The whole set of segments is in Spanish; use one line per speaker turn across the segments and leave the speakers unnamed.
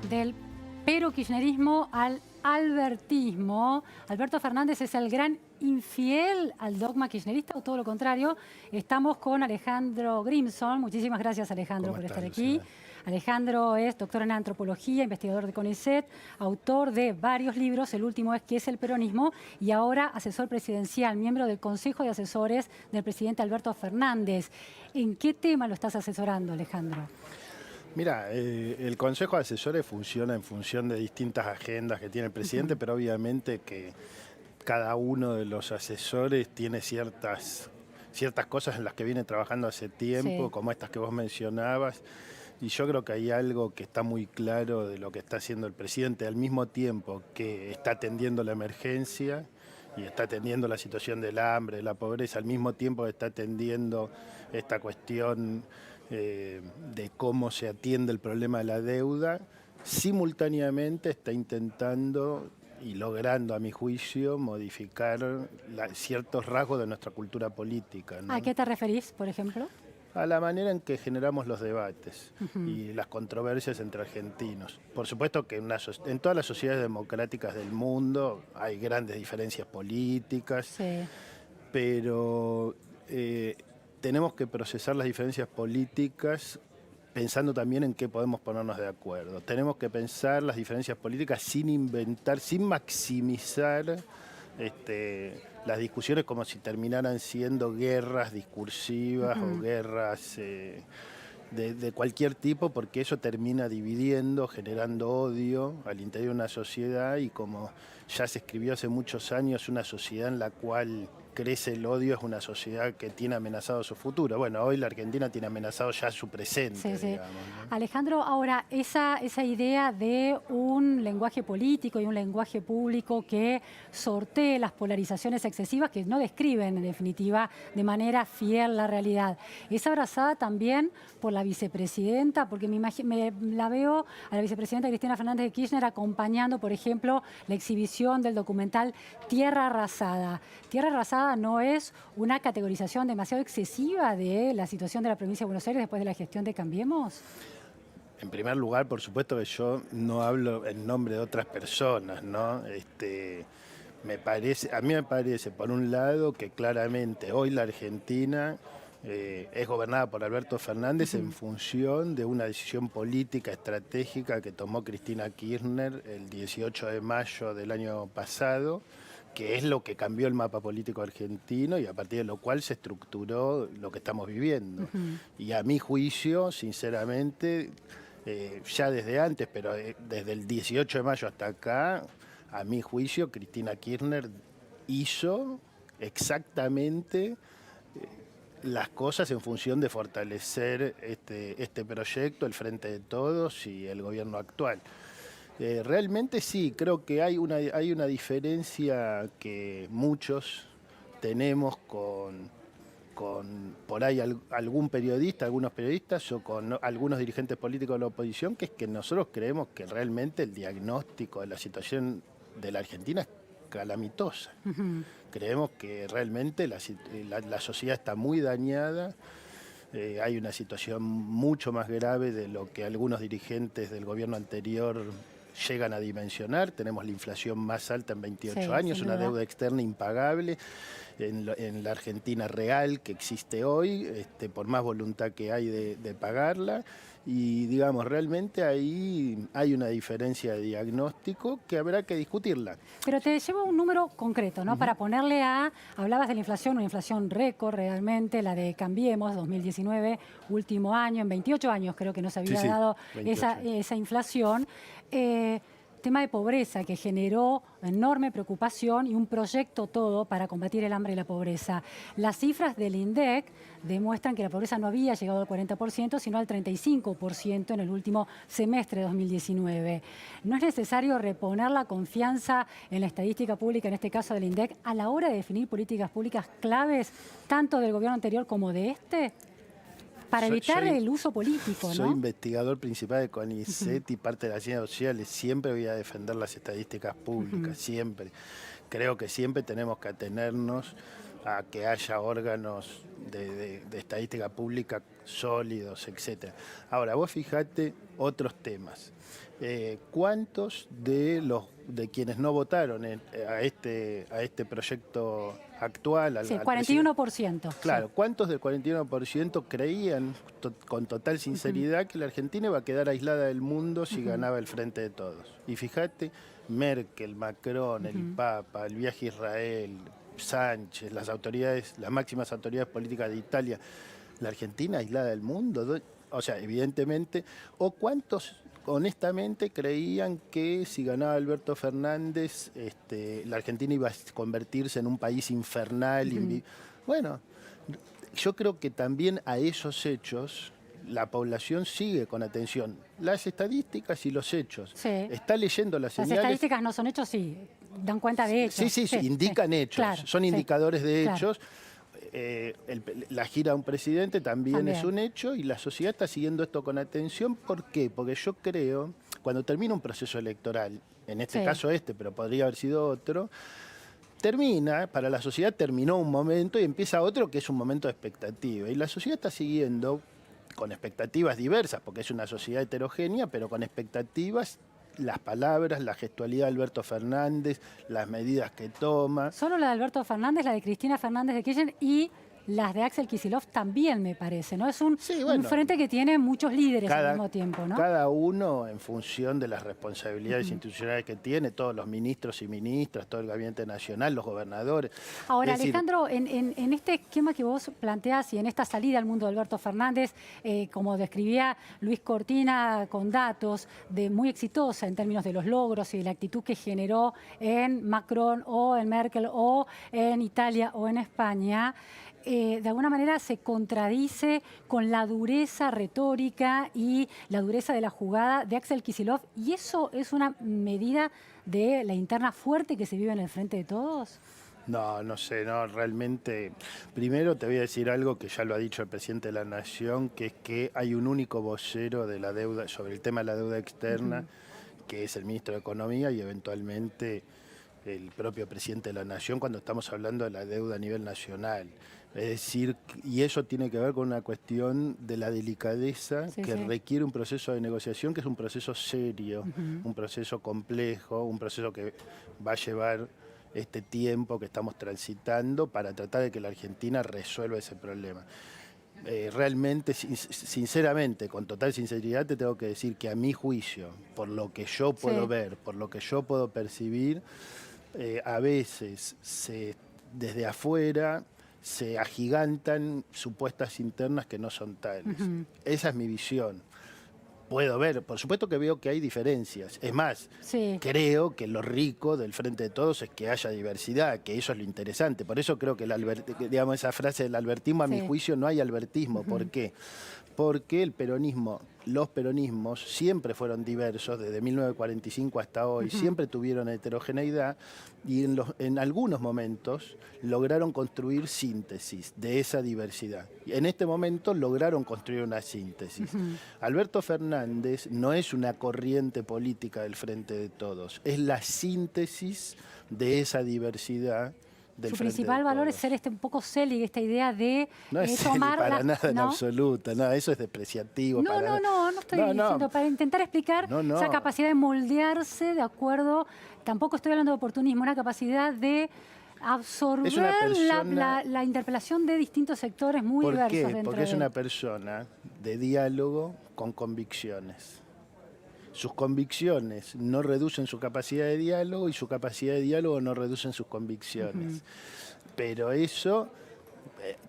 Del pero-kirchnerismo al albertismo. ¿Alberto Fernández es el gran infiel al dogma kirchnerista o todo lo contrario? Estamos con Alejandro Grimson. Muchísimas gracias, Alejandro, por estar aquí. Alejandro es doctor en antropología, investigador de CONICET, autor de varios libros. El último es ¿Qué es el peronismo? Y ahora asesor presidencial, miembro del Consejo de Asesores del presidente Alberto Fernández. ¿En qué tema lo estás asesorando, Alejandro?
Mira, el Consejo de Asesores funciona en función de distintas agendas que tiene el presidente, pero obviamente que cada uno de los asesores tiene ciertas cosas en las que viene trabajando hace tiempo, como estas que vos mencionabas, y yo creo que hay algo que está muy claro de lo que está haciendo el presidente, al mismo tiempo que está atendiendo la emergencia y está atendiendo la situación del hambre, de la pobreza, al mismo tiempo está atendiendo esta cuestión de cómo se atiende el problema de la deuda, simultáneamente está intentando y logrando, a mi juicio, modificar ciertos rasgos de nuestra cultura política, ¿no?
¿A qué te referís, por ejemplo?
A la manera en que generamos los debates y las controversias entre argentinos. Por supuesto que en todas las sociedades democráticas del mundo hay grandes diferencias políticas, pero tenemos que procesar las diferencias políticas pensando también en qué podemos ponernos de acuerdo. Tenemos que pensar las diferencias políticas sin inventar, sin maximizar las discusiones como si terminaran siendo guerras discursivas o guerras de cualquier tipo, porque eso termina dividiendo, generando odio al interior de una sociedad, y como ya se escribió hace muchos años, una sociedad en la cual crece el odio es una sociedad que tiene amenazado su futuro. Bueno, hoy la Argentina tiene amenazado ya su presente, digamos, ¿no?
Alejandro, ahora, esa idea de un lenguaje político y un lenguaje público que sortee las polarizaciones excesivas, que no describen, en definitiva, de manera fiel la realidad, ¿es abrazada también por la vicepresidenta? Porque la veo a la vicepresidenta Cristina Fernández de Kirchner acompañando, por ejemplo, la exhibición del documental Tierra Arrasada. Tierra Arrasada no es una categorización demasiado excesiva de la situación de la provincia de Buenos Aires después de la gestión de Cambiemos.
En primer lugar, por supuesto que yo no hablo en nombre de otras personas, ¿no? A mí me parece, por un lado, que claramente hoy la Argentina es gobernada por Alberto Fernández en función de una decisión política estratégica que tomó Cristina Kirchner el 18 de mayo del año pasado, que es lo que cambió el mapa político argentino y a partir de lo cual se estructuró lo que estamos viviendo. Y a mi juicio, sinceramente, ya desde antes, pero desde el 18 de mayo hasta acá, a mi juicio, Cristina Kirchner hizo exactamente las cosas en función de fortalecer este proyecto, el Frente de Todos y el gobierno actual. Realmente sí, creo que hay una diferencia que muchos tenemos con por ahí algunos periodistas o con algunos dirigentes políticos de la oposición, que es que nosotros creemos que realmente el diagnóstico de la situación de la Argentina es calamitosa. Creemos que realmente la sociedad está muy dañada. Hay una situación mucho más grave de lo que algunos dirigentes del gobierno anterior llegan a dimensionar. Tenemos la inflación más alta en 28 años, una deuda externa impagable en la Argentina real que existe hoy, por más voluntad que hay de pagarla. Y digamos, realmente ahí hay una diferencia de diagnóstico que habrá que discutirla.
Pero te llevo un número concreto, ¿no? Para ponerle hablabas de la inflación, una inflación récord realmente, la de Cambiemos, 2019, último año, en 28 años creo que no se había dado esa inflación. Tema de pobreza que generó enorme preocupación y un proyecto todo para combatir el hambre y la pobreza. Las cifras del INDEC demuestran que la pobreza no había llegado al 40%, sino al 35% en el último semestre de 2019. ¿No es necesario reponer la confianza en la estadística pública, en este caso del INDEC, a la hora de definir políticas públicas claves, tanto del gobierno anterior como de este? Para evitar el uso político, ¿no?
Soy investigador principal de CONICET y parte de las ciencias sociales. Siempre voy a defender las estadísticas públicas, siempre. Creo que siempre tenemos que atenernos a que haya órganos de estadística pública sólidos, etc. Ahora, vos fijate otros temas. ¿Cuántos de quienes no votaron a este proyecto actual?
Sí, 41%.
Claro,
sí.
¿cuántos del 41% creían con total sinceridad que la Argentina iba a quedar aislada del mundo si ganaba el Frente de Todos? Y fíjate, Merkel, Macron, el Papa, el viaje a Israel, Sánchez, las máximas autoridades políticas de Italia, la Argentina aislada del mundo. O sea, evidentemente, o cuántos honestamente creían que si ganaba Alberto Fernández, la Argentina iba a convertirse en un país infernal. Bueno, yo creo que también a esos hechos la población sigue con atención las estadísticas y los hechos.
Sí.
Está leyendo las señales.
Las estadísticas no son hechos, sí, dan cuenta de hechos.
Sí, indican hechos,
claro,
son indicadores de
claro.
hechos. La gira a un presidente también es un hecho y la sociedad está siguiendo esto con atención. ¿Por qué? Porque yo creo, cuando termina un proceso electoral, en este caso pero podría haber sido otro, para la sociedad terminó un momento y empieza otro que es un momento de expectativa. Y la sociedad está siguiendo con expectativas diversas, porque es una sociedad heterogénea, pero con expectativas, las palabras, la gestualidad de Alberto Fernández, las medidas que toma.
Solo la de Alberto Fernández, la de Cristina Fernández de Kirchner y las de Axel Kicillof también, me parece, ¿no? Es un frente que tiene muchos líderes al mismo tiempo, ¿no?
Cada uno en función de las responsabilidades institucionales que tiene, todos los ministros y ministras, todo el gabinete nacional, los gobernadores.
Ahora, Alejandro, en este esquema que vos planteás y en esta salida al mundo de Alberto Fernández, como describía Luis Cortina con datos, muy exitosa en términos de los logros y de la actitud que generó en Macron o en Merkel o en Italia o en España, de alguna manera se contradice con la dureza retórica y la dureza de la jugada de Axel Kicillof, y eso es una medida de la interna fuerte que se vive en el Frente de Todos.
No sé, realmente. Primero te voy a decir algo que ya lo ha dicho el presidente de la Nación, que es que hay un único vocero de la deuda, sobre el tema de la deuda externa, que es el ministro de Economía y eventualmente el propio presidente de la Nación cuando estamos hablando de la deuda a nivel nacional. Es decir, y eso tiene que ver con una cuestión de la delicadeza que requiere un proceso de negociación, que es un proceso serio, un proceso complejo, un proceso que va a llevar este tiempo que estamos transitando para tratar de que la Argentina resuelva ese problema. Realmente, sinceramente, con total sinceridad, te tengo que decir que a mi juicio, por lo que yo puedo ver, por lo que yo puedo percibir, a veces desde afuera se agigantan supuestas internas que no son tales. Esa es mi visión. Puedo ver, por supuesto que veo que hay diferencias. Es más, creo que lo rico del Frente de Todos es que haya diversidad, que eso es lo interesante. Por eso creo que digamos, esa frase del albertismo, a mi juicio no hay albertismo. ¿Por qué? Porque los peronismos siempre fueron diversos, desde 1945 hasta hoy, siempre tuvieron heterogeneidad y en algunos momentos lograron construir síntesis de esa diversidad. Y en este momento lograron construir una síntesis. Alberto Fernández no es una corriente política del Frente de Todos, es la síntesis de esa diversidad.
Su principal valor es ser un poco Selig, esta idea de
no es
tomar
para nada en absoluto, no, eso es despreciativo.
No estoy diciendo, para intentar explicar esa capacidad de moldearse de acuerdo, tampoco estoy hablando de oportunismo, una capacidad de absorber la interpelación de distintos sectores muy diversos dentro de él.
Porque es una persona de diálogo con convicciones. Sus convicciones no reducen su capacidad de diálogo y su capacidad de diálogo no reducen sus convicciones. Pero eso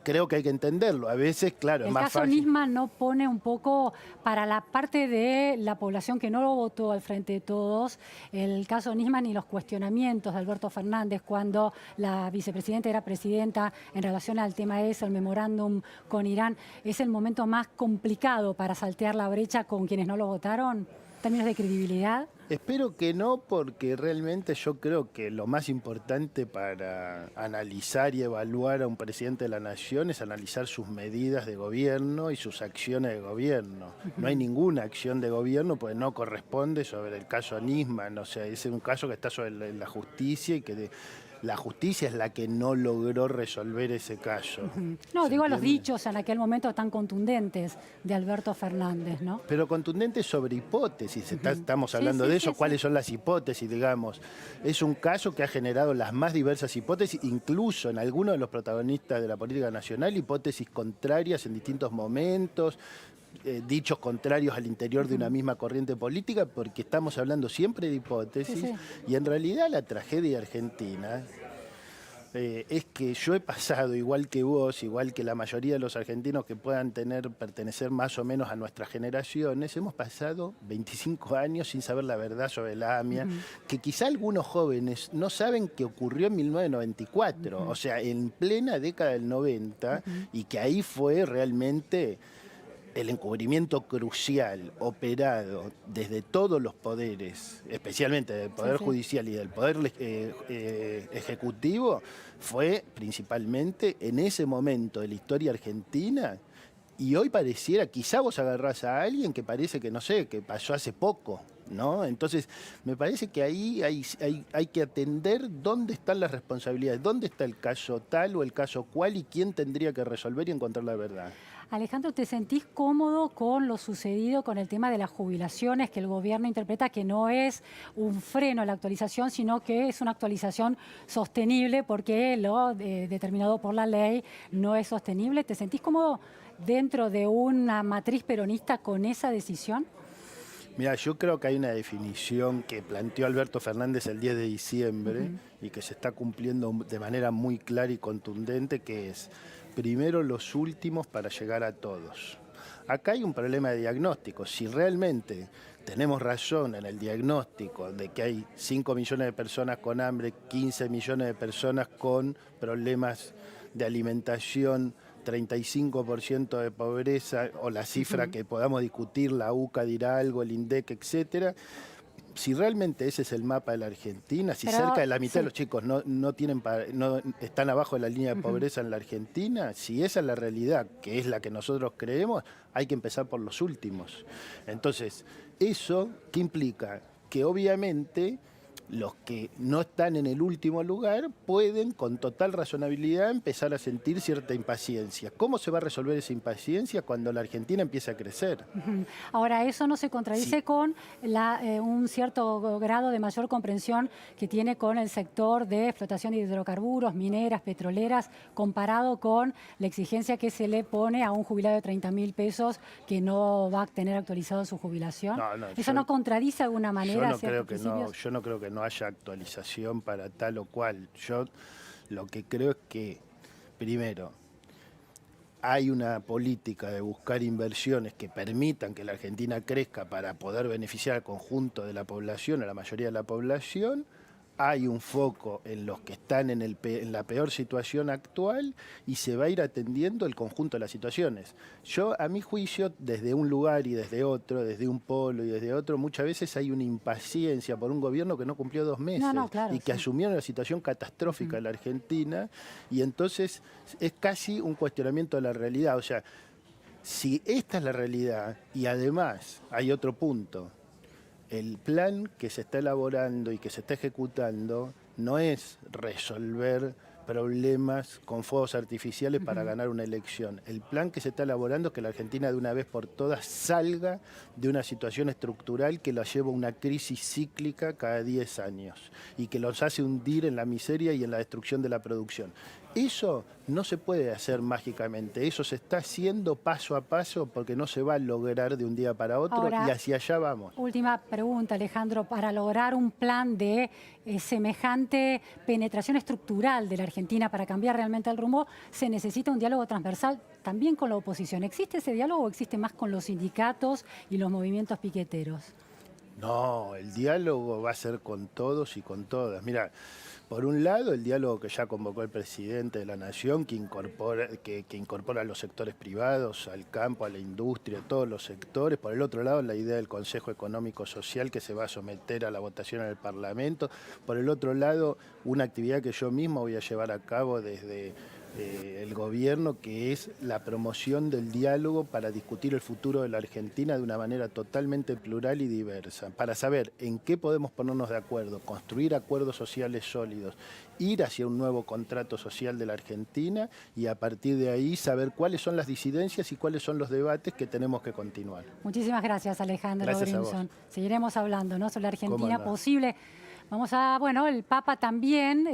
creo que hay que entenderlo. A veces, claro, es más fácil.
El caso Nisman no pone un poco para la parte de la población que no lo votó al Frente de Todos, el caso Nisman y los cuestionamientos de Alberto Fernández cuando la vicepresidenta era presidenta en relación al tema ese, el memorándum con Irán, ¿es el momento más complicado para saltear la brecha con quienes no lo votaron? ¿En términos de credibilidad?
Espero que no, porque realmente yo creo que lo más importante para analizar y evaluar a un presidente de la Nación es analizar sus medidas de gobierno y sus acciones de gobierno. No hay ninguna acción de gobierno porque no corresponde sobre el caso Nisman, o sea, es un caso que está sobre la justicia y que la justicia es la que no logró resolver ese caso.
No,
¿Se
digo a los
entiende?
dichos en aquel momento tan contundentes de Alberto Fernández, ¿no?
Pero contundente sobre hipótesis, estamos
Sí,
hablando
sí,
de
sí,
eso,
sí.
cuáles son las hipótesis, digamos. Es un caso que ha generado las más diversas hipótesis, incluso en algunos de los protagonistas de la política nacional, hipótesis contrarias en distintos momentos, dichos contrarios al interior de una misma corriente política, porque estamos hablando siempre de hipótesis,
Sí, sí.
y en realidad la tragedia argentina es que yo he pasado, igual que vos, igual que la mayoría de los argentinos que puedan pertenecer más o menos a nuestras generaciones, hemos pasado 25 años sin saber la verdad sobre la AMIA, que quizá algunos jóvenes no saben que ocurrió en 1994, o sea, en plena década del 90, y que ahí fue realmente el encubrimiento crucial operado desde todos los poderes, especialmente del Poder
Sí.
Judicial y del Poder Ejecutivo, fue principalmente en ese momento de la historia argentina. Y hoy pareciera, quizá vos agarrás a alguien que parece que, no sé, que pasó hace poco, ¿no? Entonces, me parece que ahí hay que atender dónde están las responsabilidades, dónde está el caso tal o el caso cual y quién tendría que resolver y encontrar la verdad.
Alejandro, ¿te sentís cómodo con lo sucedido con el tema de las jubilaciones, que el gobierno interpreta que no es un freno a la actualización, sino que es una actualización sostenible porque lo determinado por la ley no es sostenible? ¿Te sentís cómodo dentro de una matriz peronista con esa decisión?
Mira, yo creo que hay una definición que planteó Alberto Fernández el 10 de diciembre y que se está cumpliendo de manera muy clara y contundente, que es primero los últimos para llegar a todos. Acá hay un problema de diagnóstico. Si realmente tenemos razón en el diagnóstico de que hay 5 millones de personas con hambre, 15 millones de personas con problemas de alimentación, 35% de pobreza, o la cifra que podamos discutir, la UCA dirá algo, el INDEC, etcétera. Si realmente ese es el mapa de la Argentina, si
Pero,
cerca de la mitad
sí.
de los chicos no tienen no están abajo de la línea de pobreza en la Argentina, si esa es la realidad, que es la que nosotros creemos, hay que empezar por los últimos. Entonces, ¿eso qué implica? Que obviamente los que no están en el último lugar pueden con total razonabilidad empezar a sentir cierta impaciencia. ¿Cómo se va a resolver esa impaciencia cuando la Argentina empiece a crecer?
Ahora, eso no se contradice
Sí.
con un cierto grado de mayor comprensión que tiene con el sector de explotación de hidrocarburos, mineras, petroleras, comparado con la exigencia que se le pone a un jubilado de 30.000 pesos que no va a tener actualizado su jubilación.
No,
¿Eso no contradice de alguna manera
yo no
ciertos
creo que
principios?
yo no creo que no haya actualización para tal o cual. Yo lo que creo es que, primero, hay una política de buscar inversiones que permitan que la Argentina crezca para poder beneficiar al conjunto de la población, a la mayoría de la población. Hay un foco en los que están en la peor situación actual y se va a ir atendiendo el conjunto de las situaciones. Yo, a mi juicio, desde un lugar y desde otro, desde un polo y desde otro, muchas veces hay una impaciencia por un gobierno que no cumplió 2 meses
No, claro,
y que
sí.
asumió una situación catastrófica en la Argentina, y entonces es casi un cuestionamiento de la realidad. O sea, si esta es la realidad y además hay otro punto, el plan que se está elaborando y que se está ejecutando no es resolver problemas con fuegos artificiales para ganar una elección. El plan que se está elaborando es que la Argentina de una vez por todas salga de una situación estructural que la lleva a una crisis cíclica cada 10 años y que los hace hundir en la miseria y en la destrucción de la producción. Eso no se puede hacer mágicamente, eso se está haciendo paso a paso porque no se va a lograr de un día para otro.
Ahora,
Y hacia allá vamos.
última pregunta, Alejandro. Para lograr un plan de semejante penetración estructural de la Argentina para cambiar realmente el rumbo, se necesita un diálogo transversal también con la oposición. ¿Existe ese diálogo o existe más con los sindicatos y los movimientos piqueteros?
No, el diálogo va a ser con todos y con todas. Mira, por un lado, el diálogo que ya convocó el presidente de la Nación, que incorpora a los sectores privados, al campo, a la industria, a todos los sectores. Por el otro lado, la idea del Consejo Económico Social, que se va a someter a la votación en el Parlamento. Por el otro lado, una actividad que yo mismo voy a llevar a cabo desde el gobierno, que es la promoción del diálogo para discutir el futuro de la Argentina de una manera totalmente plural y diversa, para saber en qué podemos ponernos de acuerdo, construir acuerdos sociales sólidos, ir hacia un nuevo contrato social de la Argentina y a partir de ahí saber cuáles son las disidencias y cuáles son los debates que tenemos que continuar.
Muchísimas gracias, Alejandro
Gracias a
Brinson.
vos.
Seguiremos hablando, ¿no?, sobre la Argentina
no.
posible. Vamos a, bueno, el Papa también